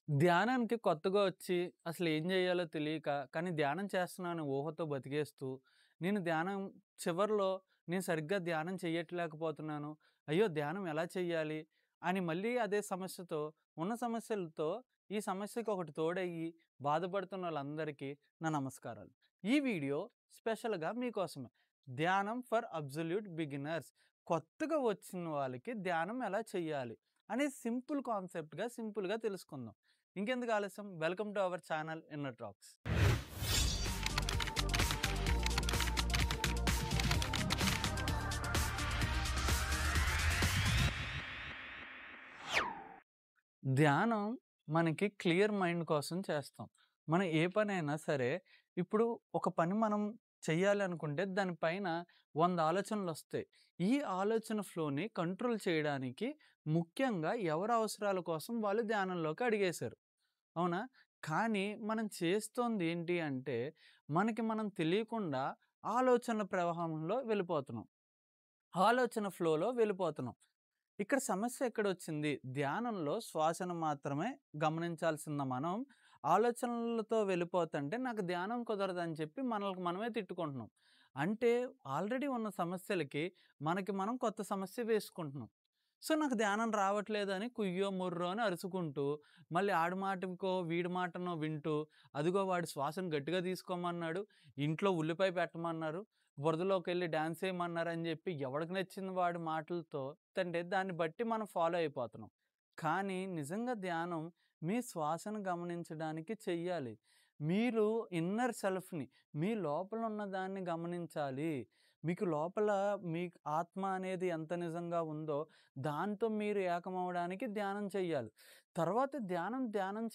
ధ్యానానికి కొత్తగా వచ్చి అసలేం జేయాలో తెలియక, కానీ ధ్యానం చేస్తున్నాను ఊహతో బతికేస్తూ, నేను ధ్యానం చివర్లో నేను సరిగ్గా ధ్యానం చెయ్యట్లేకపోతున్నాను. అయ్యో! ధ్యానం ఎలా చెయ్యాలి? అని మళ్ళీ అదే సమస్యతో, ఉన్న సమస్యలతో ఈ సమస్యకి ఒకటి తోడయ్యి బాధపడుతున్నోళ్ళందరికీ నా నమస్కారాలు. ఈ వీడియో స్పెషల్‌గా మీకోసమే. ధ్యానం ఫర్ అబ్సల్యూట్ బిగినర్స్. కొత్తగా వచ్చిన వాళ్ళకి ధ్యానం ఎలా చెయ్యాలి? అనే సింపుల్ కాన్సెప్ట్‌గా, సింపుల్‌గా తెలుసుకుందాం. ఇంకెందుకు ఆలస్యం welcome to our channel inner talks. ధ్యానం మనకి క్లియర్ మైండ్ కోసం చేస్తాం. మనం ఏ పనైనా సరే ఇప్పుడు ఒక పని మనం చెయ్యాలి అనుకుంటే దాని పైన 100 ఆలోచనలొస్తాయి. ఈ ఆలోచన ఫ్లోని కంట్రోల్ చేయడానికి ముఖ్యంగా ఎవరి అవసరాల కోసం వాళ్ళు ధ్యానంలోకి అడిగేశారు. అవునా? కానీ మనం చేస్తోంది ఏంటి అంటే మనకి మనం తెలియకుండా ఆలోచనల ప్రవాహంలో వెళ్ళిపోతున్నాం. ఆలోచన ఫ్లోలో వెళ్ళిపోతున్నాం. ఇక్కడ సమస్య ఎక్కడొచ్చింది? ధ్యానంలో శ్వాసను మాత్రమే గమనించాల్సిన మనం, ఆలోచనలతో వెళ్ళిపోతంటే నాకు ధ్యానం కుదరదని చెప్పి మనల్ని మనమే తిట్టుకుంటున్నాం. అంటే ఆల్రెడీ ఉన్న సమస్యలకి మనకి మనం కొత్త సమస్య వేసుకుంటున్నాం. సో, నాకు ధ్యానం రావట్లేదని కుయ్యో, మొర్రో అని అరుచుకుంటూ, మళ్ళీ ఆడి మాటకో, వీడి మాటనో వింటూ, అదిగో వాడు శ్వాసను గట్టిగా తీసుకోమన్నాడు, ఇంట్లో ఉల్లిపాయ పెట్టమన్నారు, బురదలోకెళ్ళి డాన్స్ ఏయమన్నారని జెప్పి ఎవడికి నచ్చిన వాడి మాటలతో తంటే దాన్ని బట్టి మనం ఫాలో అయిపోతున్నాం. కానీ నిజంగా ధ్యానం మీ శ్వాసను గమనించడానికి చెయ్యాలి. మీరు ఇన్నర్ సెల్ఫ్‌ని మీ లోపల ఉన్న దాన్ని గమనించాలి. మీకు లోపల మీ ఆత్మ అనేది ఎంత నిజంగా ఉందో దాంతో మీరు ఏకమవ్వడానికి ధ్యానం చెయ్యాలి. తర్వాత ధ్యానం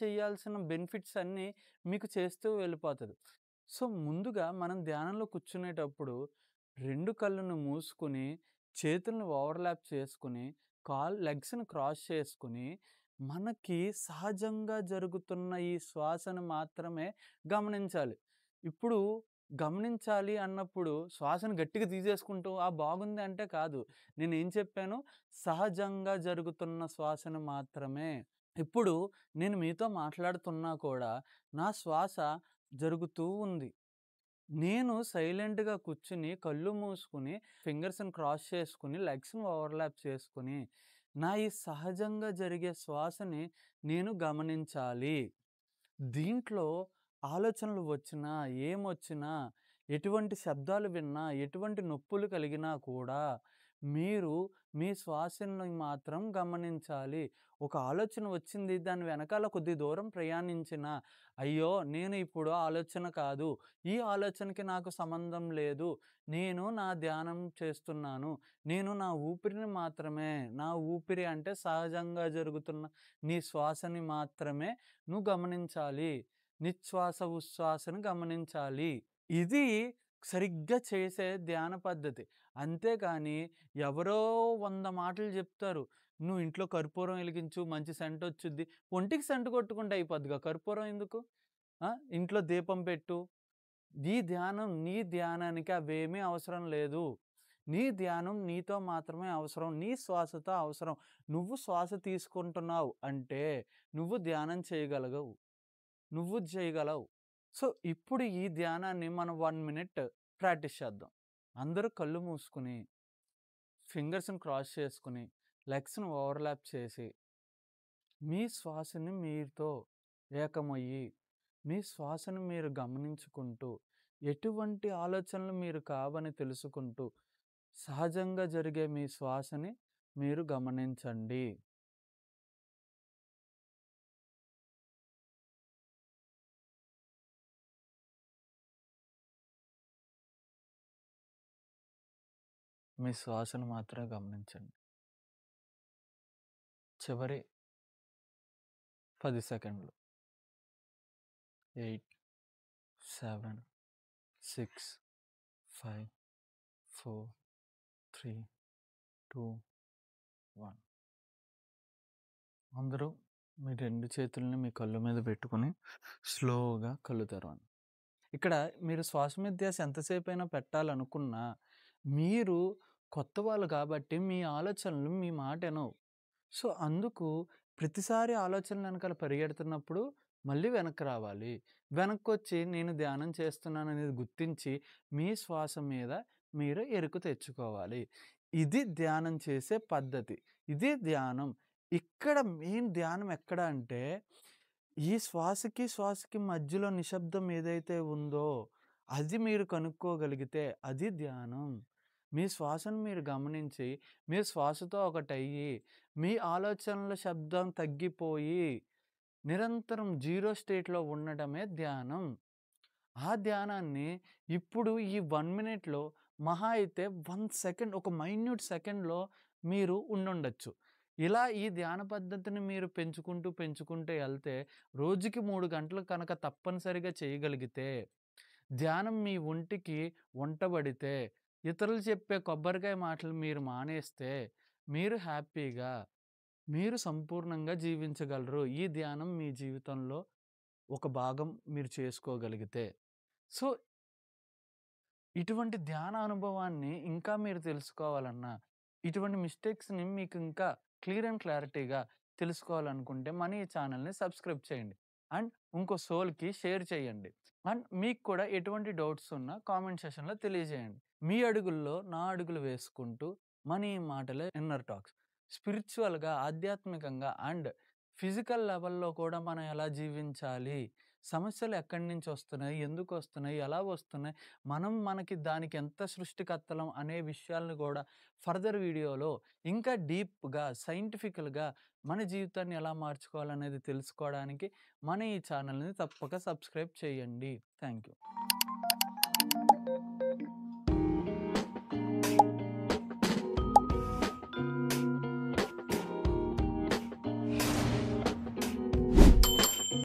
చేయాల్సిన బెనిఫిట్స్ అన్నీ మీకు చేస్తూ వెళ్ళిపోతది. సో, ముందుగా మనం ధ్యానంలో కూర్చునేటప్పుడు 2 కళ్ళను మూసుకొని, చేతులను ఓవర్‌లాప్ చేసుకొని, లెగ్స్‌ని క్రాస్ చేసుకొని, మనకి సహజంగా జరుగుతున్న ఈ శ్వాసను మాత్రమే గమనించాలి. ఇప్పుడు గమనించాలి అన్నప్పుడు శ్వాసను గట్టిగా తీసేసుకుంటూ, ఆ! బాగుంది అంటే కాదు. నేనేం చెప్పాను? సహజంగా జరుగుతున్న శ్వాసను మాత్రమే. ఇప్పుడు నేను మీతో మాట్లాడుతున్నా కూడా నా శ్వాస జరుగుతూ ఉంది. నేను సైలెంట్‌గా కూర్చొని, కళ్ళు మూసుకొని, ఫింగర్స్‌ని క్రాస్ చేసుకొని, లెగ్స్‌ని ఓవర్‌లాప్ చేసుకొని, నా ఈ సహజంగా జరిగే శ్వాసని నేను గమనించాలి. దీంట్లో ఆలోచనలు వచ్చినా, ఏమొచ్చినా, ఎటువంటి శబ్దాలు విన్నా, ఎటువంటి నొప్పులు కలిగినా కూడా మీరు మీ శ్వాసని మాత్రం గమనించాలి. ఒక ఆలోచన వచ్చింది, దాని వెనకాల కొద్ది దూరం ప్రయాణించినా, అయ్యో! నేను ఇప్పుడు ఆలోచన కాదు. ఈ ఆలోచనకి నాకు సంబంధం లేదు. నేను నా ధ్యానం చేస్తున్నాను. నేను నా ఊపిరిని మాత్రమే నా ఊపిరి అంటే సహజంగా జరుగుతున్న నీ శ్వాసని మాత్రమే నువ్వు గమనించాలి. నిశ్వాస, ఉశ్వాసను గమనించాలి. ఇది సరిగ్గా చేసే ధ్యాన పద్ధతి. అంతేగాని ఎవరో 100 మాటలు జెప్తారు. నువ్వు ఇంట్లో కర్పూరం ఎలిగించు మంచి సెంటొచ్చుద్ది. ఒంటికి సెంటు కొట్టుకుంటే అయిపోద్దిగా కర్పూరం ఎందుకు? ఆ! ఇంట్లో దీపం పెట్టు. నీ ధ్యానానికి అవేమీ అవసరం లేదు. నీ ధ్యానం నీతో మాత్రమే అవసరం. నీ శ్వాసతో అవసరం. నువ్వు శ్వాస తీసుకుంటున్నావు అంటే నువ్వు ధ్యానం చేయగలగవు. నువ్వు చేయగలవు. సో, ఇప్పుడు ఈ ధ్యానాన్ని మనం 1 మినిట్ ప్రాక్టీస్ చేద్దాం. అందరూ కళ్ళు మూసుకొని, ఫింగర్స్‌ని క్రాస్ చేసుకొని, లెగ్స్‌ని ఓవర్‌లాప్ చేసి, మీ శ్వాసని మీతో ఏకమయ్యి, మీ శ్వాసను మీరు గమనించుకుంటూ, ఎటువంటి ఆలోచనలు మీరు కావని తెలుసుకుంటూ, సహజంగా జరిగే మీ శ్వాసని మీరు గమనించండి. మీ శ్వాసను మాత్రమే గమనించండి. చివరి 10 సెకండ్లు. 8, 7, 6, 5, 4, 3, 2, 1. అందరూ మీ 2 చేతుల్ని మీ కళ్ళు మీద పెట్టుకొని స్లోగా కళ్ళు తెరవండి. ఇక్కడ మీరు శ్వాస మీద ధ్యాస ఎంతసేపైనా పెట్టాలనుకున్నా, మీరు కొత్త వాళ్ళు కాబట్టి మీ ఆలోచనలు మీ మాట ఇనవు. సో, అందుకు ప్రతిసారి ఆలోచనల వెనకాల పరిగెడుతున్నప్పుడు మళ్ళీ వెనక్కి రావాలి. వెనక్కొచ్చి నేను ధ్యానం చేస్తున్నాననేది గుర్తించి, మీ శ్వాస మీద మీరు ఎరుకు తెచ్చుకోవాలి. ఇది ధ్యానం చేసే పద్ధతి. ఇది ధ్యానం. ఇక్కడ మెయిన్ ధ్యానం ఎక్కడ అంటే, ఈ శ్వాసకి, శ్వాసకి మధ్యలో నిశ్శబ్దం ఏదైతే ఉందో, అది మీరు కనుక్కోగలిగితే అది ధ్యానం. మీ శ్వాసను మీరు గమనించి, మీ శ్వాసతో ఒకటయ్యి, మీ ఆలోచనల శబ్దం తగ్గిపోయి, నిరంతరం జీరో స్టేట్‌లో ఉండడమే ధ్యానం. ఆ ధ్యానాన్ని ఇప్పుడు ఈ 1 మినిట్‌లో మహా అయితే 1 సెకండ్ ఒక మైన్యూట్ సెకండ్‌లో మీరు ఉండుండొచ్చు. ఇలా ఈ ధ్యాన పద్ధతిని మీరు పెంచుకుంటూ, పెంచుకుంటూ ఎళ్తే రోజుకి 3 గంటలు కనుక తప్పనిసరిగా చేయగలిగితే, ధ్యానం మీ ఒంటికి వంటబడితే, ఇతరులు చెప్పే కొబ్బరికాయ మాటలు మీరు మానేస్తే, మీరు హ్యాపీగా, మీరు సంపూర్ణంగా జీవించగలరు. ఈ ధ్యానం మీ జీవితంలో ఒక భాగం మీరు చేసుకోగలిగితే. సో, ఇటువంటి ధ్యాన అనుభవాన్ని ఇంకా మీరు తెలుసుకోవాలన్నా, ఇటువంటి మిస్టేక్స్‌ని మీకు ఇంకా క్లియర్ అండ్ క్లారిటీగా తెలుసుకోవాలనుకుంటే మన ఈ ఛానెల్‌ని సబ్స్క్రైబ్ చేయండి. అండ్ ఇంకో సోల్‌కి షేర్ చేయండి. అండ్ మీకు కూడా ఎటువంటి డౌట్స్ ఉన్నా కామెంట్ సెషన్‌లో తెలియజేయండి. మీ అడుగుల్లో నా అడుగులు వేసుకుంటూ మన ఈ మాటలే ఇన్నర్ టాక్స్. స్పిరిచ్యువల్‌గా, ఆధ్యాత్మికంగా అండ్ ఫిజికల్ లెవెల్‌లో కూడా మనం ఎలా జీవించాలి? సమస్యలు ఎక్కడి నుంచి వస్తున్నాయి? ఎందుకొస్తున్నాయి? ఎలా వస్తున్నాయి? మనకి దానికి ఎంత సృష్టికర్తలం అనే విషయాలను గూడా ఫర్దర్ వీడియోలో ఇంకా డీప్‌గా, సైంటిఫికల్‌గా మన జీవితాన్ని ఎలా మార్చుకోవాలనేది తెలుసుకోవడానికి మన ఈ ఛానెల్‌ని తప్పక సబ్స్క్రైబ్ చేయండి. Thank you.